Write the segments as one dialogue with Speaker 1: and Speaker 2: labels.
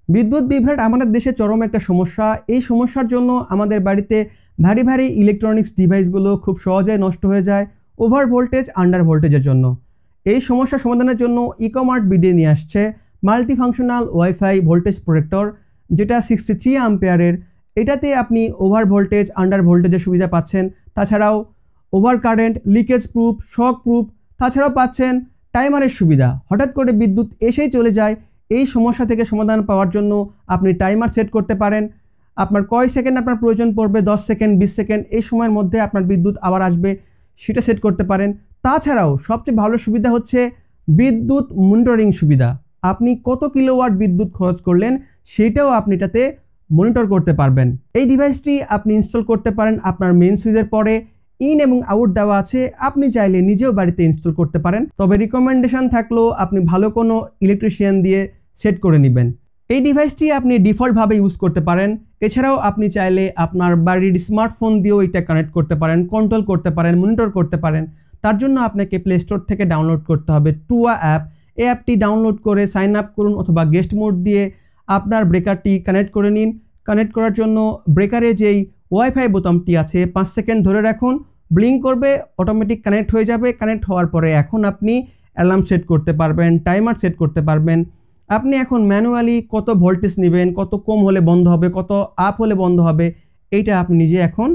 Speaker 1: বিদ্যুৎ বিভ্রাট আমাদের দেশে চরম একটা সমস্যা। এই সমস্যার জন্য আমাদের বাড়িতে ভারী ভারী ইলেকট্রনিক্স ডিভাইসগুলো খুব সহজেই নষ্ট হয়ে যায় ওভার ভোল্টেজ আন্ডার ভোল্টেজের জন্য। এই সমস্যা সমাধানের জন্য ইকোমার্ট বিডি নিয়ে আসছে মাল্টিফাংশনাল ওয়াইফাই ভোল্টেজ প্রোটেক্টর, যেটা 63 অ্যাম্পিয়ারের। এটাতে আপনি ওভার ভোল্টেজ আন্ডার ভোল্টেজের সুবিধা পাচ্ছেন, তাছাড়াও ওভার কারেন্ট, লিকেজ প্রুফ, শক প্রুফ, তাছাড়াও পাচ্ছেন টাইমারের সুবিধা। হঠাৎ করে বিদ্যুৎ এসেই চলে যায়, এই সমস্যা থেকে সমাধান পাওয়ার জন্য আপনি টাইমার সেট করতে পারেন। আপনার কয় সেকেন্ড আপনার প্রয়োজন পড়বে, 10 সেকেন্ড, 20 সেকেন্ড, এই সময়ের মধ্যে আপনার বিদ্যুৎ আবার আসবে, সেটা সেট করতে পারেন। তাছাড়াও সবচেয়ে ভালো সুবিধা হচ্ছে বিদ্যুৎ মনিটরিং সুবিধা। আপনি কত কিলোওয়াট বিদ্যুৎ খরচ করলেন সেটাও আপনি এটাতে মনিটর করতে পারবেন। এই ডিভাইসটি আপনি ইনস্টল করতে পারেন আপনার মেইন সুইচের পরে। ইন এবং আউট দেওয়া আছে, আপনি চাইলে নিজেও বাড়িতে ইনস্টল করতে পারেন, তবে রিকমেন্ডেশন থাকলেও আপনি ভালো কোনো ইলেকট্রিশিয়ান দিয়ে সেট করে নেবেন। এই ডিভাইসটি আপনি ডিফল্টভাবে ইউজ করতে পারেন। এছাড়াও আপনি চাইলে আপনার বাড়ির স্মার্টফোন দিয়েও এটা কানেক্ট করতে পারেন, কন্ট্রোল করতে পারেন, মনিটর করতে পারেন। তার জন্য আপনাকে প্লে স্টোর থেকে ডাউনলোড করতে হবে টুয়া অ্যাপ। এই অ্যাপটি ডাউনলোড করে সাইন আপ করুন অথবা গেস্ট মোড দিয়ে আপনার ব্রেকারটি কানেক্ট করে নিন। কানেক্ট করার জন্য ব্রেকারের যেই ওয়াইফাই বোতামটি আছে 5 সেকেন্ড ধরে রাখুন, ব্লিঙ্ক করবে, অটোমেটিক কানেক্ট হয়ে যাবে। কানেক্ট হওয়ার পরে এখন আপনি অ্যালার্ম সেট করতে পারবেন, টাইমার সেট করতে পারবেন। আপনি এখন ম্যানুয়ালি কত ভোল্টেজ নেবেন, কত কম হলে বন্ধ হবে, কত আপ হলে বন্ধ হবে, এইটা আপনি নিজে এখন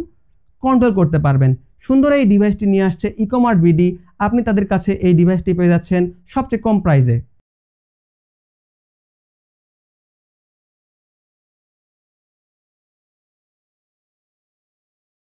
Speaker 1: কন্ট্রোল করতে পারবেন। সুন্দর এই ডিভাইসটি নিয়ে আসছে ইকোমার্ট বিডি। আপনি তাদের কাছে এই ডিভাইসটি পেয়ে যাচ্ছেন সবচেয়ে কম প্রাইসে।